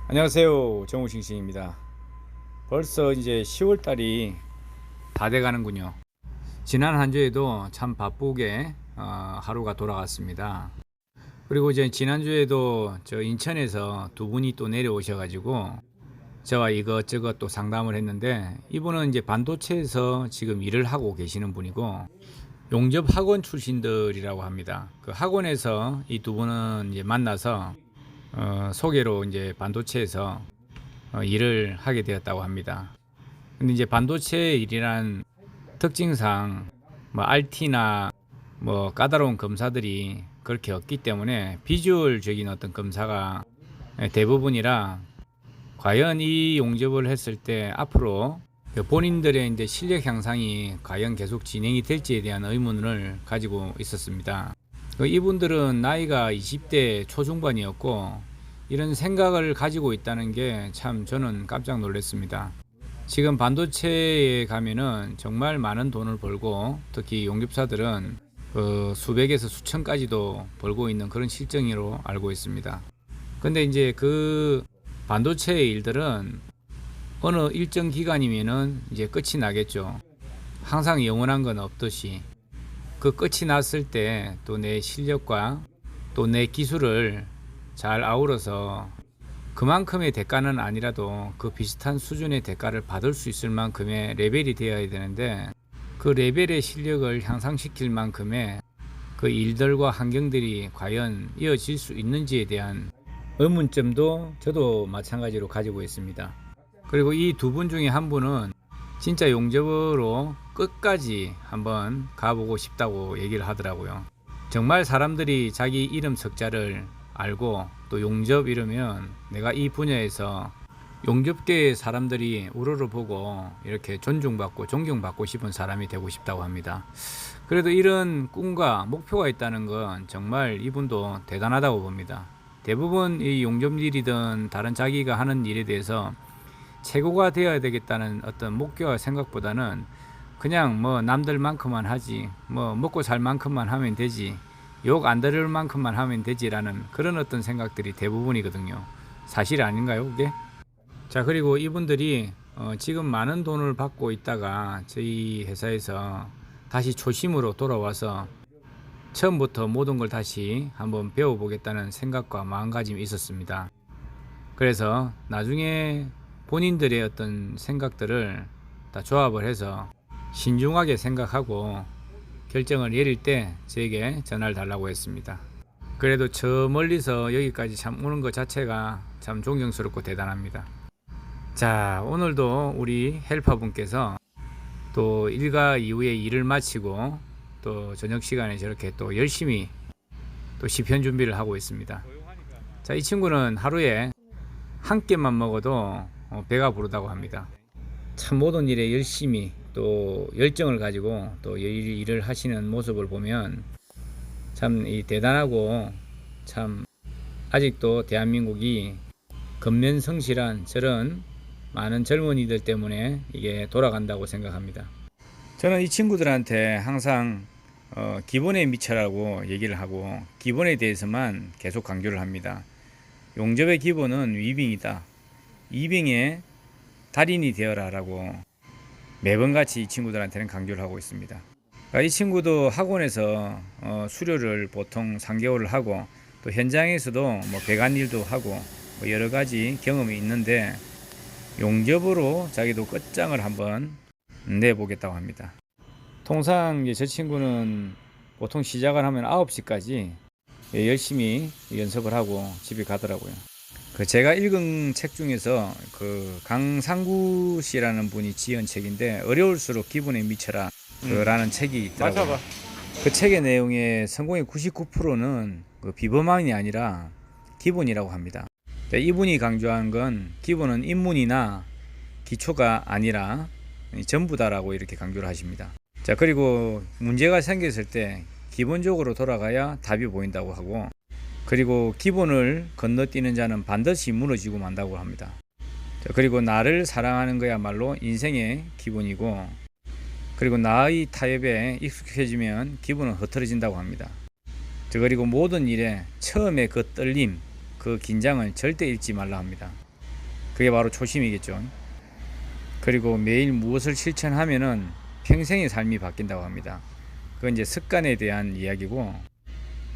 안녕하세요, 정우싱싱입니다. 벌써 이제 10월 달이 다 돼 가는군요. 지난 한 주에도 참 바쁘게 하루가 돌아갔습니다. 그리고 이제 지난주에도 저 인천에서 두 분이 또 내려오셔 가지고 저와 이것저것 또 상담을 했는데, 이분은 이제 반도체에서 지금 일을 하고 계시는 분이고 용접 학원 출신들이라고 합니다. 그 학원에서 이 두 분은 이제 만나서 소개로 이제 반도체에서 일을 하게 되었다고 합니다. 근데 이제 반도체 일이란 특징상 뭐 RT나 뭐 까다로운 검사들이 그렇게 없기 때문에 비주얼적인 어떤 검사가 대부분이라, 과연 이 용접을 했을 때 앞으로 그 본인들의 이제 실력 향상이 과연 계속 진행이 될지에 대한 의문을 가지고 있었습니다. 이분들은 나이가 20대 초중반이었고 이런 생각을 가지고 있다는 게 참 저는 깜짝 놀랐습니다. 지금 반도체에 가면은 정말 많은 돈을 벌고, 특히 용접사들은 수백에서 수천까지도 벌고 있는 그런 실정으로 알고 있습니다. 근데 이제 그 반도체의 일들은 어느 일정 기간이면은 이제 끝이 나겠죠. 항상 영원한 건 없듯이 그 끝이 났을 때 또 내 실력과 또 내 기술을 잘 아우러서 그만큼의 대가는 아니라도 그 비슷한 수준의 대가를 받을 수 있을 만큼의 레벨이 되어야 되는데, 그 레벨의 실력을 향상시킬 만큼의 그 일들과 환경들이 과연 이어질 수 있는지에 대한 의문점도 저도 마찬가지로 가지고 있습니다. 그리고 이 두 분 중에 한 분은 진짜 용접으로 끝까지 한번 가보고 싶다고 얘기를 하더라고요. 정말 사람들이 자기 이름 석자를 알고 또 용접 이러면 내가 이 분야에서 용접계의 사람들이 우러러 보고 이렇게 존중받고 존경받고 싶은 사람이 되고 싶다고 합니다. 그래도 이런 꿈과 목표가 있다는 건 정말 이분도 대단하다고 봅니다. 대부분 이 용접 일이든 다른 자기가 하는 일에 대해서 최고가 되어야 되겠다는 어떤 목표와 생각보다는 그냥 뭐 남들만큼만 하지, 뭐 먹고 살 만큼만 하면 되지, 욕 안 들을 만큼만 하면 되지라는 그런 어떤 생각들이 대부분이거든요. 사실 아닌가요, 그게? 자, 그리고 이분들이 지금 많은 돈을 받고 있다가 저희 회사에서 다시 초심으로 돌아와서 처음부터 모든 걸 다시 한번 배워보겠다는 생각과 마음가짐이 있었습니다. 그래서 나중에 본인들의 어떤 생각들을 다 조합을 해서 신중하게 생각하고 결정을 내릴 때 저에게 전화를 달라고 했습니다. 그래도 저 멀리서 여기까지 참 오는 것 자체가 참 존경스럽고 대단합니다. 자, 오늘도 우리 헬퍼분께서 또 일과 이후에 일을 마치고 또 저녁 시간에 저렇게 또 열심히 또 시편 준비를 하고 있습니다. 자, 이 친구는 하루에 한 끼만 먹어도 배가 부르다고 합니다. 참 모든 일에 열심히 또 열정을 가지고 또 일을 하시는 모습을 보면 참 대단하고, 참 아직도 대한민국이 근면성실한 저런 많은 젊은이들 때문에 이게 돌아간다고 생각합니다. 저는 이 친구들한테 항상 기본에 미쳐라고 얘기를 하고 기본에 대해서만 계속 강조를 합니다. 용접의 기본은 위빙이다. 이빙의 달인이 되어라 라고 매번 같이 이 친구들한테는 강조를 하고 있습니다. 이 친구도 학원에서 수료를 보통 3개월을 하고 또 현장에서도 뭐 배관 일도 하고 뭐 여러 가지 경험이 있는데 용접으로 자기도 끝장을 한번 내보겠다고 합니다. 통상 저 친구는 보통 시작을 하면 9시까지 열심히 연습을 하고 집에 가더라고요. 제가 읽은 책 중에서 그 강상구 씨라는 분이 지은 책인데, 어려울수록 기본에 미쳐라 라는 책이 있더라고요. 맞아봐. 그 책의 내용의 성공의 99%는 그 비범함이 아니라 기본이라고 합니다. 이분이 강조한 건 기본은 입문이나 기초가 아니라 전부다라고 이렇게 강조를 하십니다. 자, 그리고 문제가 생겼을 때 기본적으로 돌아가야 답이 보인다고 하고, 그리고 기본을 건너뛰는 자는 반드시 무너지고 만다고 합니다. 자, 그리고 나를 사랑하는 거야말로 인생의 기본이고, 그리고 나의 타협에 익숙해지면 기본은 흐트러진다고 합니다. 자, 그리고 모든 일에 처음에 그 떨림, 그 긴장을 절대 잃지 말라 합니다. 그게 바로 초심이겠죠. 그리고 매일 무엇을 실천하면은 평생의 삶이 바뀐다고 합니다. 그건 이제 습관에 대한 이야기고,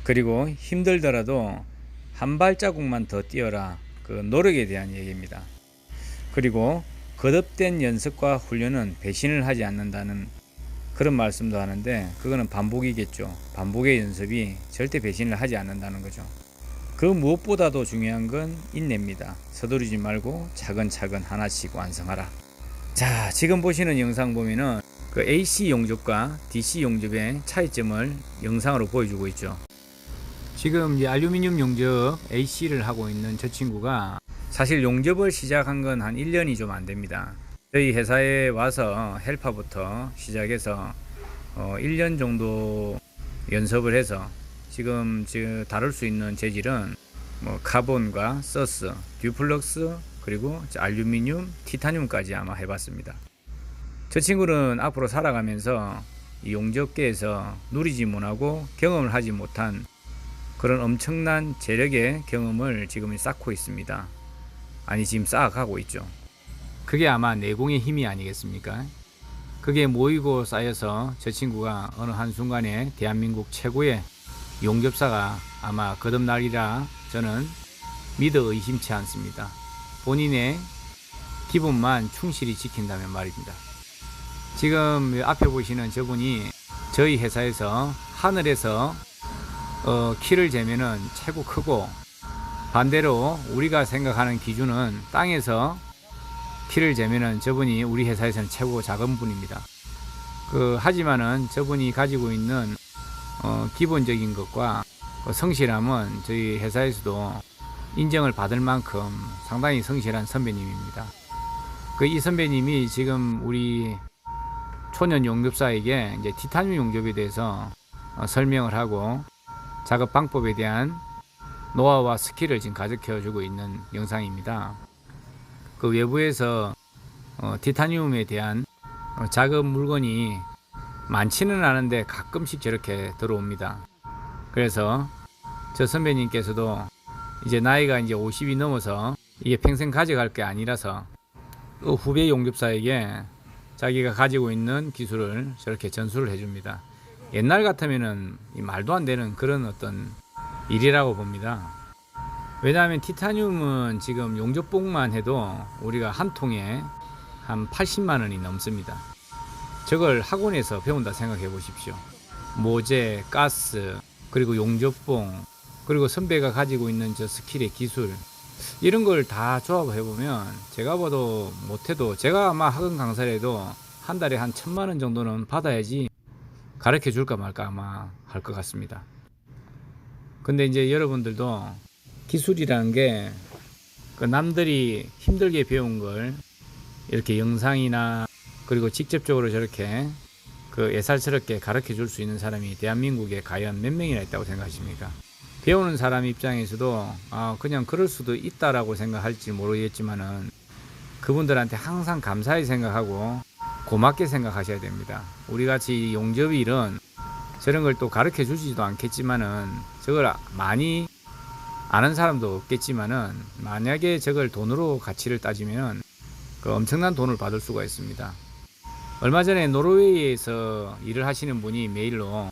그리고 힘들더라도 한 발자국만 더 뛰어라, 그 노력에 대한 얘기입니다. 그리고 거듭된 연습과 훈련은 배신을 하지 않는다는 그런 말씀도 하는데, 그거는 반복이겠죠. 반복의 연습이 절대 배신을 하지 않는다는 거죠. 그 무엇보다도 중요한 건 인내입니다. 서두르지 말고 차근차근 하나씩 완성하라. 자, 지금 보시는 영상 보면은 그 AC 용접과 DC 용접의 차이점을 영상으로 보여주고 있죠. 지금 이제 알루미늄 용접 AC를 하고 있는 저 친구가 사실 용접을 시작한 건 한 1년이 좀 안 됩니다. 저희 회사에 와서 헬파부터 시작해서 1년 정도 연습을 해서 지금 다룰 수 있는 재질은 뭐 카본과 서스, 듀플럭스, 그리고 알루미늄, 티타늄까지 아마 해봤습니다. 저 친구는 앞으로 살아가면서 이 용접계에서 누리지 못하고 경험을 하지 못한 그런 엄청난 재력의 경험을 지금 쌓고 있습니다. 아니, 지금 쌓아가고 있죠. 그게 아마 내공의 힘이 아니겠습니까? 그게 모이고 쌓여서 저 친구가 어느 한순간에 대한민국 최고의 용접사가 아마 거듭나리라 저는 믿어 의심치 않습니다. 본인의 기본만 충실히 지킨다면 말입니다. 지금 앞에 보시는 저분이 저희 회사에서 하늘에서 키를 재면은 최고 크고, 반대로 우리가 생각하는 기준은 땅에서 키를 재면은 저분이 우리 회사에서는 최고 작은 분입니다. 하지만은 저분이 가지고 있는 기본적인 것과 성실함은 저희 회사에서도 인정을 받을 만큼 상당히 성실한 선배님입니다. 이 선배님이 지금 우리 초년 용접사에게 이제 티타늄 용접에 대해서 설명을 하고 작업 방법에 대한 노하우와 스킬을 지금 가르쳐 주고 있는 영상입니다. 그 외부에서 티타늄에 대한 작업 물건이 많지는 않은데 가끔씩 저렇게 들어옵니다. 그래서 저 선배님께서도 이제 나이가 이제 50이 넘어서 이게 평생 가져갈 게 아니라서 후배 용접사에게 자기가 가지고 있는 기술을 저렇게 전수를 해줍니다. 옛날 같으면은 말도 안 되는 그런 어떤 일이라고 봅니다. 왜냐하면 티타늄은 지금 용접봉만 해도 우리가 한 통에 한 80만 원이 넘습니다. 저걸 학원에서 배운다 생각해 보십시오. 모재, 가스, 그리고 용접봉, 그리고 선배가 가지고 있는 저 스킬의 기술, 이런 걸 다 조합해 보면 제가 봐도 못해도, 제가 아마 학원 강사를 해도 한 달에 한 1,000만 원 정도는 받아야지 가르쳐 줄까 말까 아마 할 것 같습니다. 근데 이제 여러분들도 기술이라는 게 남들이 힘들게 배운 걸 이렇게 영상이나 그리고 직접적으로 저렇게 예살스럽게 가르쳐 줄 수 있는 사람이 대한민국에 과연 몇 명이나 있다고 생각하십니까? 배우는 사람 입장에서도 그냥 그럴 수도 있다라고 생각할지 모르겠지만은 그분들한테 항상 감사히 생각하고 고맙게 생각하셔야 됩니다. 우리 같이 용접 일은 저런 걸 또 가르쳐 주지도 않겠지만은, 저걸 많이 아는 사람도 없겠지만은, 만약에 저걸 돈으로 가치를 따지면 엄청난 돈을 받을 수가 있습니다. 얼마 전에 노르웨이에서 일을 하시는 분이 메일로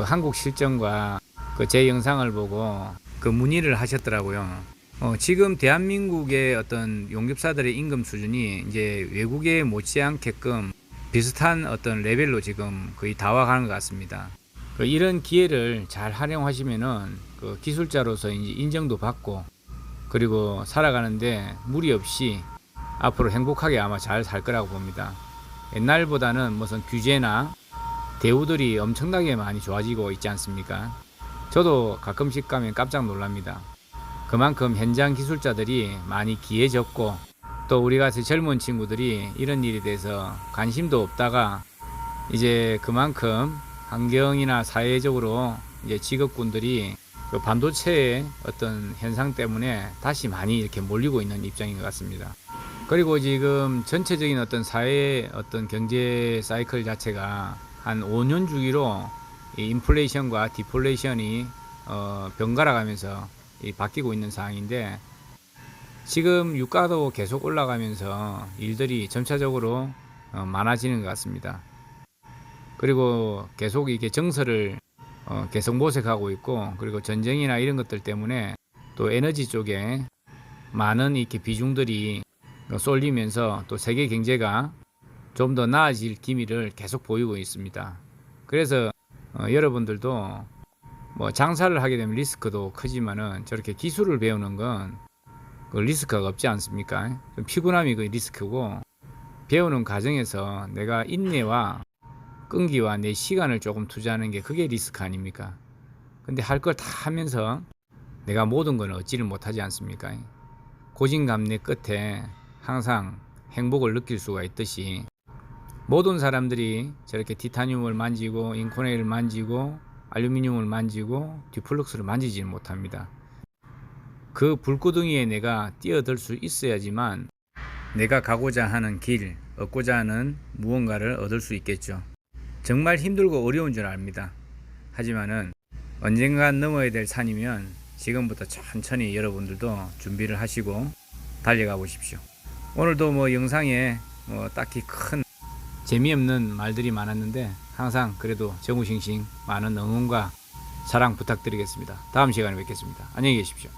한국 실정과 제 영상을 보고 문의를 하셨더라고요. 지금 대한민국의 어떤 용접사들의 임금 수준이 이제 외국에 못지않게끔 비슷한 어떤 레벨로 지금 거의 다 와가는 것 같습니다. 이런 기회를 잘 활용하시면은 기술자로서 이제 인정도 받고, 그리고 살아가는데 무리 없이 앞으로 행복하게 아마 잘 살 거라고 봅니다. 옛날보다는 무슨 규제나 대우들이 엄청나게 많이 좋아지고 있지 않습니까? 저도 가끔씩 가면 깜짝 놀랍니다. 그만큼 현장 기술자들이 많이 기해졌고, 또 우리 같이 젊은 친구들이 이런 일에 대해서 관심도 없다가 이제 그만큼 환경이나 사회적으로 이제 직업군들이 반도체의 어떤 현상 때문에 다시 많이 이렇게 몰리고 있는 입장인 것 같습니다. 그리고 지금 전체적인 어떤 사회의 어떤 경제 사이클 자체가 한 5년 주기로 이 인플레이션과 디플레이션이 번갈아 가면서 바뀌고 있는 상황인데, 지금 유가도 계속 올라가면서 일들이 점차적으로 많아지는 것 같습니다. 그리고 계속 이게 정서를 계속 모색하고 있고, 그리고 전쟁이나 이런 것들 때문에 또 에너지 쪽에 많은 이렇게 비중들이 쏠리면서 또 세계 경제가 좀 더 나아질 기미를 계속 보이고 있습니다. 그래서 여러분들도 뭐 장사를 하게 되면 리스크도 크지만은 저렇게 기술을 배우는 건 그 리스크가 없지 않습니까? 좀 피곤함이 그 리스크고, 배우는 과정에서 내가 인내와 끈기와 내 시간을 조금 투자하는 게 그게 리스크 아닙니까? 근데 할 걸 다 하면서 내가 모든 걸 얻지를 못하지 않습니까? 고진감래 끝에 항상 행복을 느낄 수가 있듯이, 모든 사람들이 저렇게 티타늄을 만지고 인코네일을 만지고 알루미늄을 만지고 디플럭스를 만지지 못합니다. 그 불구덩이에 내가 뛰어들 수 있어야지만 내가 가고자 하는 길, 얻고자 하는 무언가를 얻을 수 있겠죠. 정말 힘들고 어려운 줄 압니다. 하지만은 언젠간 넘어야 될 산이면 지금부터 천천히 여러분들도 준비를 하시고 달려가 보십시오. 오늘도 뭐 영상에 뭐 딱히 큰 재미없는 말들이 많았는데, 항상 그래도 정우싱싱 많은 응원과 사랑 부탁드리겠습니다. 다음 시간에 뵙겠습니다. 안녕히 계십시오.